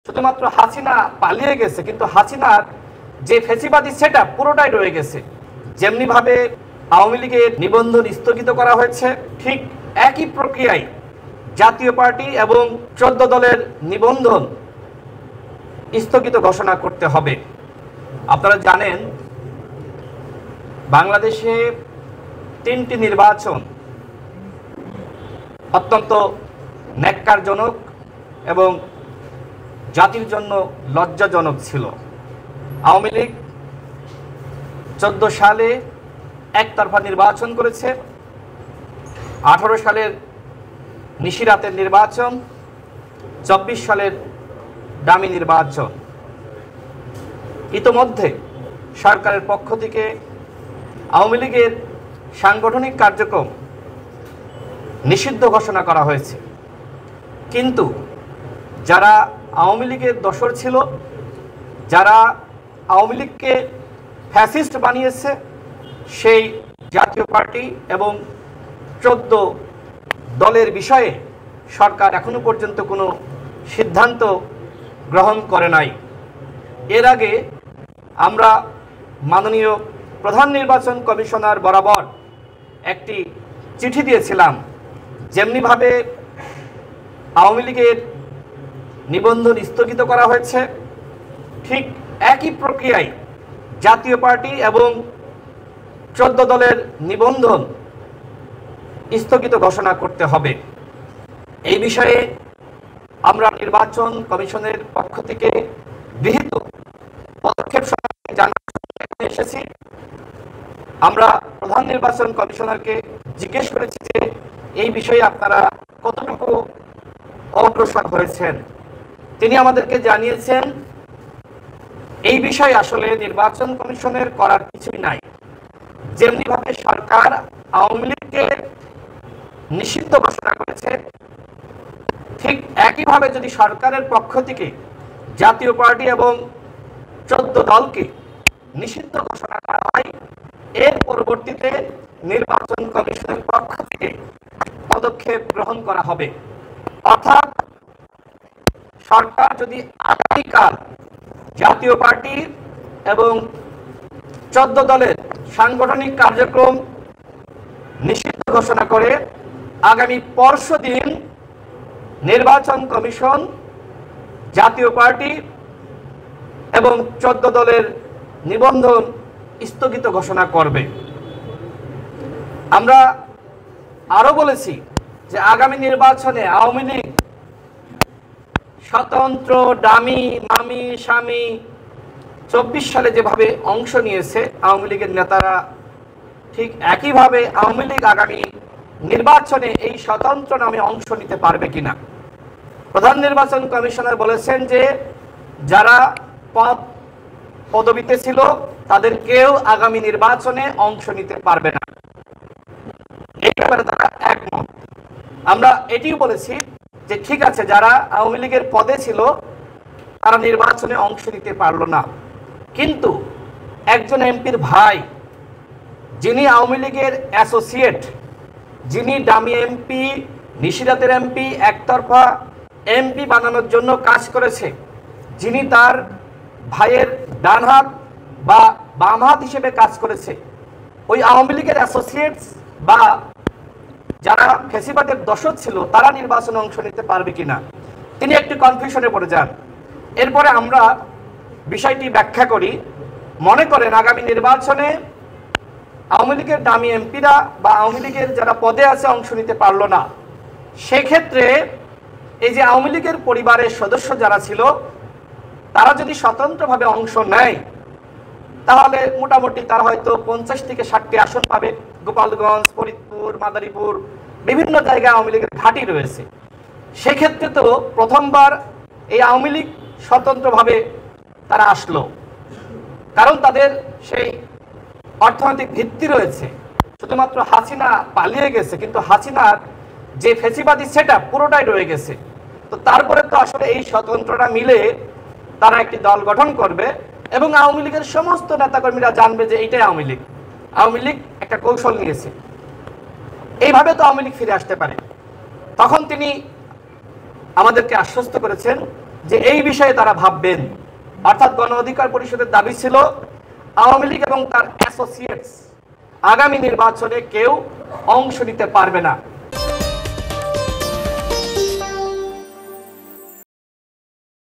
শুধুমাত্র হাসিনা পালিয়ে গেছে, কিন্তু হাসিনার যে ফ্যাসিবাদী সেটআপ পুরোটাই রয়ে গেছে। যেমনিভাবে আওয়ামী লীগের নিবন্ধন স্থগিত করা হয়েছে, ঠিক একই প্রক্রিয়ায় জাতীয় পার্টি এবং 14 দলের নিবন্ধন স্থগিত ঘোষণা করতে হবে। আপনারা জানেন বাংলাদেশে 3টি নির্বাচন অত্যন্ত ন্যাক্কারজনক এবং জাতির জন্য লজ্জাজনক ছিল। আওয়ামী লীগ 14 সালে একতরফা নির্বাচন করেছে, 18 সালের নিশিরাতের নির্বাচন, 24 সালের ডামি নির্বাচন। ইতোমধ্যে সরকারের পক্ষ থেকে আওয়ামী লীগের সাংগঠনিক কার্যক্রম নিষিদ্ধ ঘোষণা করা হয়েছে, কিন্তু যারা আওয়ামী লীগের দোসর ছিল, যারা আওয়ামী লীগকে ফ্যাসিস্ট বানিয়েছে, সেই জাতীয় পার্টি এবং 14 দলের বিষয়ে সরকার এখনো পর্যন্ত কোনো সিদ্ধান্ত গ্রহণ করে নাই। এর আগে আমরা মাননীয় প্রধান নির্বাচন কমিশনার বরাবর একটি চিঠি দিয়েছিলাম। যেমনিভাবে আওয়ামী লীগের নিবন্ধন স্থগিত করা হয়েছে, ঠিক একই প্রক্রিয়ায় জাতীয় পার্টি এবং 14 দলের নিবন্ধন স্থগিত ঘোষণা করতে হবে। এই বিষয়ে আমরা নির্বাচন কমিশনের পক্ষ থেকে গৃহীত পদক্ষেপ সম্পর্কে জানাতে এসেছি। আমরা প্রধান নির্বাচন কমিশনারকে জিজ্ঞেস করেছি যে এই বিষয়ে আপনারা কতটুকু অগ্রসর হয়েছেন। তিনি আমাদেরকে জানিয়েছেন এই বিষয়ে আসলে নির্বাচন কমিশনের করার কিছুই নাই। যেমনিভাবে সরকার আওয়ামী লীগকে নিষিদ্ধ ঘোষণা করেছে, ঠিক একইভাবে যদি সরকারের পক্ষ থেকে জাতীয় পার্টি এবং 14 দলকে নিষিদ্ধ ঘোষণা করা হয়, এর পরবর্তীতে নির্বাচন কমিশনের পক্ষ থেকে পদক্ষেপ গ্রহণ করা হবে। অর্থাৎ সরকার যদি আগামীকাল জাতীয় পার্টি এবং 14 দলের সাংগঠনিক কার্যক্রম নিষিদ্ধ ঘোষণা করে, আগামী পরশুদিন নির্বাচন কমিশন জাতীয় পার্টি এবং 14 দলের নিবন্ধন স্থগিত ঘোষণা করবে। আমরা আরো বলেছি যে আগামী নির্বাচনে আওয়ামী লীগ স্বতন্ত্র ডামি মামি স্বামী 24 সালে যেভাবে অংশ নিয়েছে আওয়ামী লীগের নেতারা, ঠিক একইভাবে আওয়ামী লীগ আগামী নির্বাচনে এই স্বতন্ত্র নামে অংশ নিতে পারবে কিনা। প্রধান নির্বাচন কমিশনার বলেছেন যে যারা পদবিতে ছিল তাদের কেউ আগামী নির্বাচনে অংশ নিতে পারবে না। এই ব্যাপারে তারা একমত। আমরা এটিও বলেছি যে ঠিক আছে, যারা আওয়ামী লীগের পদে ছিল তারা নির্বাচনে অংশ নিতে পারলো না, কিন্তু একজন এমপির ভাই যিনি আওয়ামী লীগের অ্যাসোসিয়েট, যিনি ডামি এমপি, নিশিরাতের এমপি, একতরফা এমপি বানানোর জন্য কাজ করেছে, যিনি তার ভাইয়ের ডান হাত বা বাম হাত হিসেবে কাজ করেছে, ওই আওয়ামী লীগের অ্যাসোসিয়েটস বা যারা ফ্যাসিবাদের দোসর ছিল তারা নির্বাচনে অংশ নিতে পারবে কিনা, তিনি একটি কনফিউশনে পড়ে যান। এরপরে আমরা বিষয়টি ব্যাখ্যা করি। মনে করেন আগামী নির্বাচনে আওয়ামী লীগের দামি এমপিরা বা আওয়ামী লীগের যারা পদে আছে অংশ নিতে পারলো না, সেক্ষেত্রে এই যে আওয়ামী লীগের পরিবারের সদস্য যারা ছিল তারা যদি স্বতন্ত্রভাবে অংশ নেয়, তাহলে মোটামুটি তারা হয়তো 50 থেকে 60টি আসন পাবে। গোপালগঞ্জ, ফরিদপুর, মাদারীপুর বিভিন্ন জায়গায় আওয়ামী লীগের ঘাঁটি রয়েছে। সেক্ষেত্রে তো প্রথমবার এই আওয়ামী লীগ স্বতন্ত্রভাবে তারা আসলো, কারণ তাদের সেই অর্থনৈতিক ভিত্তি রয়েছে। শুধুমাত্র হাসিনা পালিয়ে গেছে, কিন্তু হাসিনার যে ফ্যাসিবাদী সেটআপ পুরোটাই রয়ে গেছে। তো তারপরে তো আসলে এই স্বতন্ত্ররা মিলে তারা একটি দল গঠন করবে এবং আওয়ামী লীগের সমস্ত নেতাকর্মীরা জানবে যে এইটাই আওয়ামী লীগ। আওয়ামী লীগ একটা কৌশল নিয়েছে, এইভাবে তো আওয়ামী লীগ ফিরে আসতে পারে। তখন তিনি আমাদেরকে আশ্বস্ত করেছেন যে এই বিষয়ে তারা ভাববেন। অর্থাৎ গণ অধিকার পরিষদের দাবি ছিল আওয়ামী লীগ এবং তার অ্যাসোসিয়েটস আগামী নির্বাচনে কেউ অংশ নিতে পারবে না।